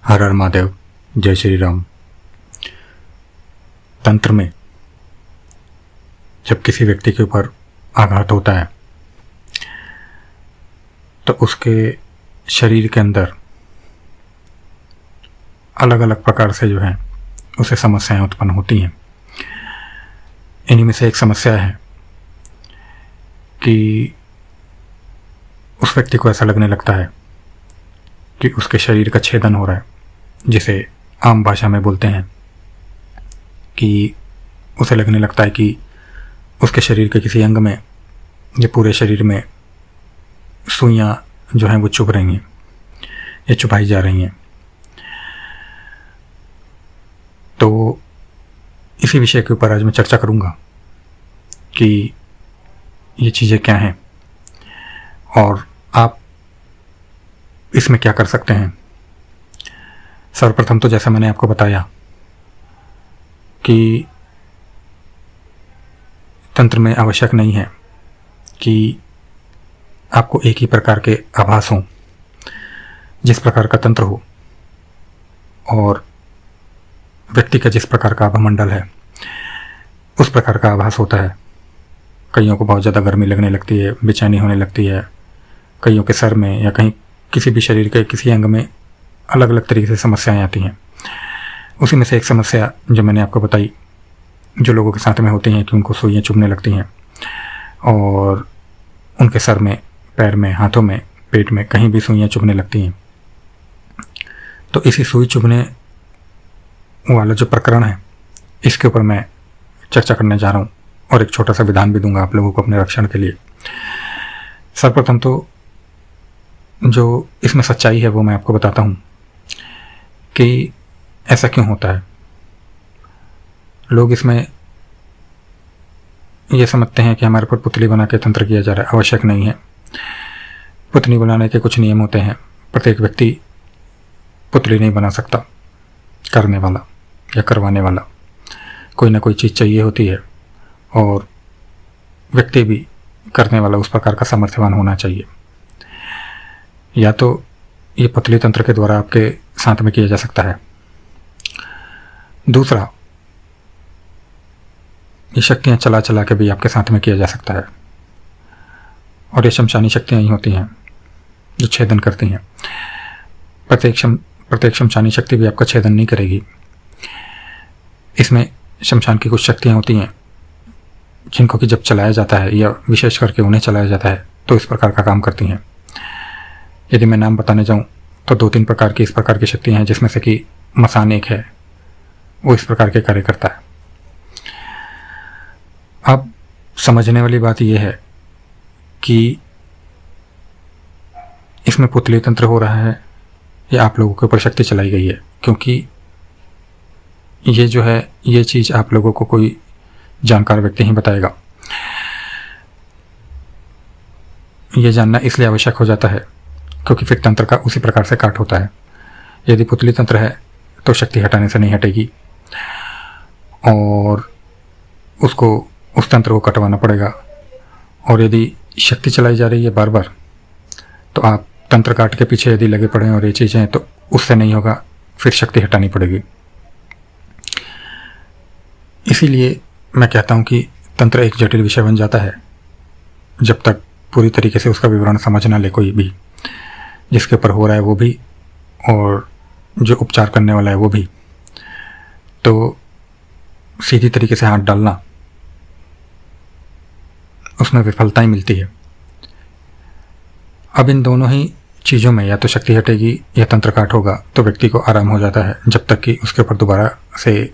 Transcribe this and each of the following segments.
हर हर महादेव, जय श्री राम। तंत्र में जब किसी व्यक्ति के ऊपर आघात होता है तो उसके शरीर के अंदर अलग अलग प्रकार से जो है उसे समस्याएं उत्पन्न होती हैं। इन्हीं में से एक समस्या है कि उस व्यक्ति को ऐसा लगने लगता है कि उसके शरीर का छेदन हो रहा है, जिसे आम भाषा में बोलते हैं कि उसे लगने लगता है कि उसके शरीर के किसी अंग में या पूरे शरीर में सुइयां जो हैं वो चुभ रही हैं या चुभाई जा रही हैं। तो इसी विषय के ऊपर आज मैं चर्चा करूंगा कि ये चीज़ें क्या हैं और आप इसमें क्या कर सकते हैं। सर्वप्रथम तो जैसा मैंने आपको बताया कि तंत्र में आवश्यक नहीं है कि आपको एक ही प्रकार के आभास हों। जिस प्रकार का तंत्र हो और व्यक्ति का जिस प्रकार का आभामंडल है उस प्रकार का आभास होता है। कईयों को बहुत ज़्यादा गर्मी लगने लगती है, बेचैनी होने लगती है, कईयों के सर में या कहीं किसी भी शरीर के किसी अंग में अलग अलग तरीके से समस्याएं आती हैं। उसी में से एक समस्या जो मैंने आपको बताई, जो लोगों के साथ में होती हैं कि उनको सुइयां चुभने लगती हैं और उनके सर में, पैर में, हाथों में, पेट में कहीं भी सुइयां चुभने लगती हैं। तो इसी सुई चुभने वाला जो प्रकरण है इसके ऊपर मैं चर्चा करने जा रहा हूँ और एक छोटा सा विधान भी दूंगा आप लोगों को अपने रक्षण के लिए। सर्वप्रथम तो जो इसमें सच्चाई है वो मैं आपको बताता हूँ कि ऐसा क्यों होता है। लोग इसमें ये समझते हैं कि हमारे पर पुतली बना के तंत्र किया जा रहा है। आवश्यक नहीं है। पुतली बनाने के कुछ नियम होते हैं। प्रत्येक व्यक्ति पुतली नहीं बना सकता। करने वाला या करवाने वाला कोई ना कोई चीज़ चाहिए होती है और व्यक्ति भी करने वाला उस प्रकार का सामर्थ्यवान होना चाहिए। या तो ये पुतली तंत्र के द्वारा आपके साथ में किया जा सकता है। दूसरा, ये शक्तियाँ चला चला के भी आपके साथ में किया जा सकता है और ये शमशानी शक्तियाँ ही होती हैं जो छेदन करती हैं। प्रत्येक शमशानी शक्ति भी आपका छेदन नहीं करेगी। इसमें शमशान की कुछ शक्तियाँ होती हैं जिनको कि जब चलाया जाता है या विशेष करके उन्हें चलाया जाता है तो इस प्रकार का काम करती हैं। यदि मैं नाम बताने जाऊं तो 2-3 प्रकार की इस प्रकार की शक्तियाँ हैं, जिसमें से कि मसान एक है, वो इस प्रकार के कार्य करता है। अब समझने वाली बात यह है कि इसमें पुतली तंत्र हो रहा है या आप लोगों के ऊपर शक्ति चलाई गई है, क्योंकि ये जो है ये चीज़ आप लोगों को कोई जानकार व्यक्ति ही बताएगा। ये जानना इसलिए आवश्यक हो जाता है क्योंकि फिर तंत्र का उसी प्रकार से काट होता है। यदि पुतली तंत्र है तो शक्ति हटाने से नहीं हटेगी और उसको उस तंत्र को कटवाना पड़ेगा। और यदि शक्ति चलाई जा रही है बार बार तो आप तंत्र काट के पीछे यदि लगे पड़े हैं और ये चीज़ें हैं तो उससे नहीं होगा, फिर शक्ति हटानी पड़ेगी। इसीलिए मैं कहता हूँ कि तंत्र एक जटिल विषय बन जाता है जब तक पूरी तरीके से उसका विवरण समझ ना ले कोई भी, जिसके ऊपर हो रहा है वो भी और जो उपचार करने वाला है वो भी। तो सीधी तरीके से हाथ डालना, उसमें विफलताएं मिलती है। अब इन दोनों ही चीज़ों में या तो शक्ति हटेगी या तंत्र काट होगा तो व्यक्ति को आराम हो जाता है जब तक कि उसके ऊपर दोबारा से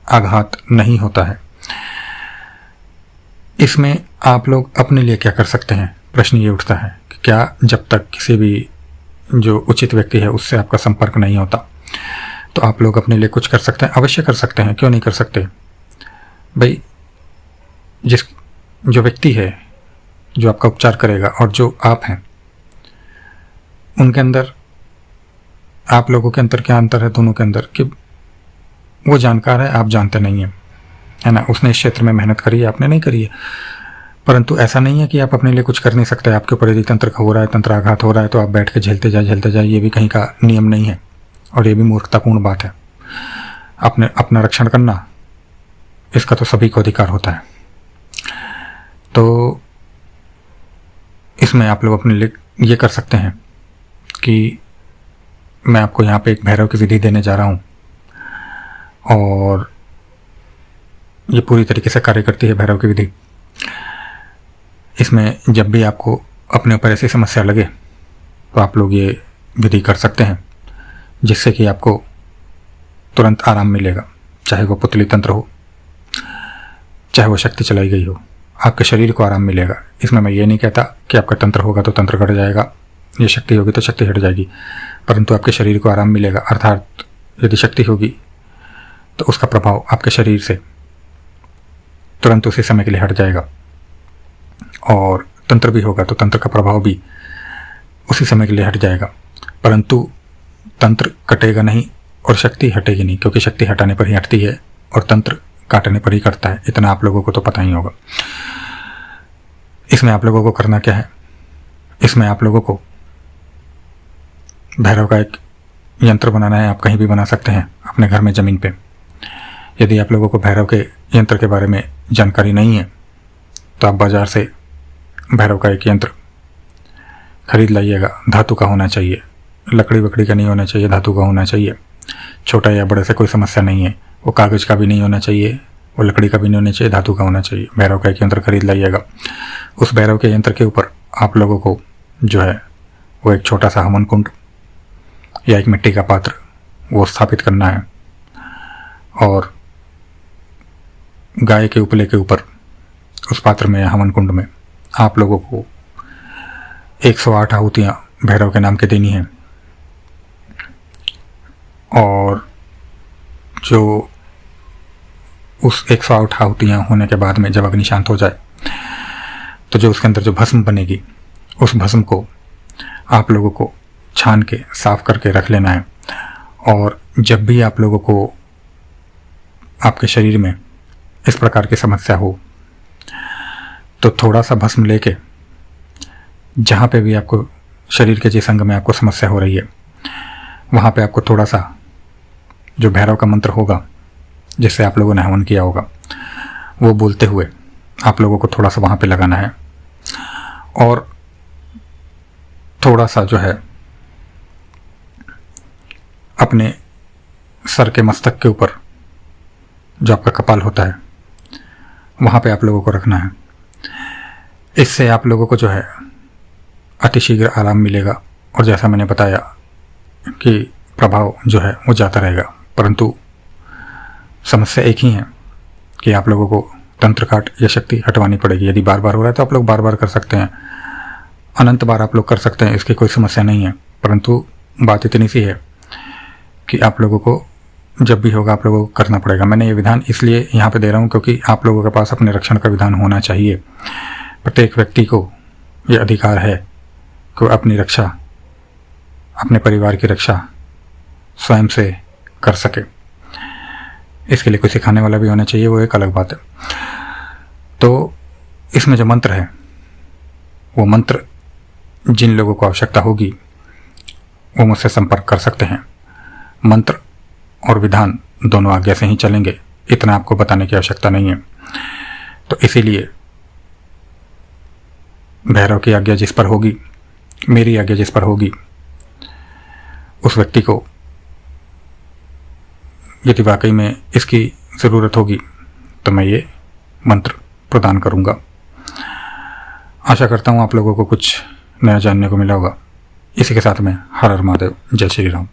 आघात नहीं होता है। इसमें आप लोग अपने लिए क्या कर सकते हैं, प्रश्न ये उठता है कि क्या जब तक किसी भी जो उचित व्यक्ति है उससे आपका संपर्क नहीं होता तो आप लोग अपने लिए कुछ कर सकते हैं? अवश्य कर सकते हैं, क्यों नहीं कर सकते भाई। जो व्यक्ति है जो आपका उपचार करेगा और जो आप हैं उनके अंदर, आप लोगों के अंदर क्या अंतर है दोनों के अंदर कि वो जानकार है, आप जानते नहीं हैं, है ना। उसने इस क्षेत्र में मेहनत करी है, आपने नहीं करी है। परंतु ऐसा नहीं है कि आप अपने लिए कुछ कर नहीं सकते। आपके ऊपर यदि तंत्र हो रहा है, तंत्राघात हो रहा है तो आप बैठ के झेलते जाए, ये भी कहीं का नियम नहीं है। और ये भी मूर्खतापूर्ण बात है। अपना रक्षण करना, इसका तो सभी को अधिकार होता है। तो इसमें आप लोग अपने लिए ये कर सकते हैं कि मैं आपको यहाँ पे एक भैरव की विधि देने जा रहा हूँ, और ये पूरी तरीके से कार्य करती है भैरव की विधि। इसमें जब भी आपको अपने ऊपर ऐसी समस्या लगे तो आप लोग ये विधि कर सकते हैं, जिससे कि आपको तुरंत आराम मिलेगा। चाहे वो पुतली तंत्र हो, चाहे वो शक्ति चलाई गई हो, आपके शरीर को आराम मिलेगा। इसमें मैं ये नहीं कहता कि आपका तंत्र होगा तो तंत्र कट जाएगा, ये शक्ति होगी तो शक्ति हट जाएगी, परंतु आपके शरीर को आराम मिलेगा। अर्थात यदि शक्ति होगी तो उसका प्रभाव आपके शरीर से तुरंत उसी समय के लिए हट जाएगा, और तंत्र भी होगा तो तंत्र का प्रभाव भी उसी समय के लिए हट जाएगा। परंतु तंत्र कटेगा नहीं और शक्ति हटेगी नहीं, क्योंकि शक्ति हटाने पर ही हटती है और तंत्र काटने पर ही कटता है। इतना आप लोगों को तो पता ही होगा। इसमें आप लोगों को करना क्या है, इसमें आप लोगों को भैरव का एक यंत्र बनाना है। आप कहीं भी बना सकते हैं, अपने घर में, ज़मीन पे। यदि आप लोगों को भैरव के यंत्र के बारे में जानकारी नहीं है तो आप बाज़ार से भैरव का एक यंत्र खरीद लाइएगा। धातु का होना चाहिए, लकड़ी वकड़ी का नहीं होना चाहिए, धातु का होना चाहिए। छोटा या बड़े से कोई समस्या नहीं है। वो कागज़ का भी नहीं होना चाहिए, वो लकड़ी का भी नहीं होना चाहिए, धातु का होना चाहिए। भैरव का एक यंत्र खरीद लाइएगा। उस भैरव के यंत्र के ऊपर आप लोगों को जो है वो एक छोटा सा हवन कुंड या एक मिट्टी का पात्र वो स्थापित करना है, और गाय के उपले के ऊपर उस पात्र में या हवन कुंड में आप लोगों को 108 आहुतियाँ भैरव के नाम के देनी है। और जो उस 108 आहुतियाँ होने के बाद में जब अग्नि शांत हो जाए तो जो उसके अंदर जो भस्म बनेगी, उस भस्म को आप लोगों को छान के साफ करके रख लेना है। और जब भी आप लोगों को आपके शरीर में इस प्रकार की समस्या हो तो थोड़ा सा भस्म लेके, जहाँ पे भी आपको शरीर के जिस अंग में आपको समस्या हो रही है, वहाँ पे आपको थोड़ा सा जो भैरव का मंत्र होगा जिससे आप लोगों ने हवन किया होगा, वो बोलते हुए आप लोगों को थोड़ा सा वहाँ पे लगाना है। और थोड़ा सा जो है अपने सर के मस्तक के ऊपर जो आपका कपाल होता है वहाँ पे आप लोगों को रखना है। इससे आप लोगों को जो है अतिशीघ्र आराम मिलेगा, और जैसा मैंने बताया कि प्रभाव जो है वो जाता रहेगा। परंतु समस्या एक ही है कि आप लोगों को तंत्र काट या शक्ति हटवानी पड़ेगी। यदि बार बार हो रहा है तो आप लोग बार बार कर सकते हैं, अनंत बार आप लोग कर सकते हैं, इसकी कोई समस्या नहीं है। परंतु बात इतनी सी है कि आप लोगों को जब भी होगा आप लोगों को करना पड़ेगा। मैंने ये विधान इसलिए यहाँ पे दे रहा हूँ क्योंकि आप लोगों के पास अपने रक्षण का विधान होना चाहिए। प्रत्येक व्यक्ति को ये अधिकार है कि अपनी रक्षा, अपने परिवार की रक्षा स्वयं से कर सके। इसके लिए कोई सिखाने वाला भी होना चाहिए, वो एक अलग बात है। तो इसमें जो मंत्र है, वो मंत्र जिन लोगों को आवश्यकता होगी वो मुझसे संपर्क कर सकते हैं। मंत्र और विधान दोनों आज्ञा से ही चलेंगे, इतना आपको बताने की आवश्यकता नहीं है। तो इसीलिए भैरव की आज्ञा जिस पर होगी, मेरी आज्ञा जिस पर होगी, उस व्यक्ति को यदि वाकई में इसकी ज़रूरत होगी तो मैं ये मंत्र प्रदान करूँगा। आशा करता हूँ आप लोगों को कुछ नया जानने को मिला होगा। इसी के साथ में हर हर महादेव, जय श्री राम।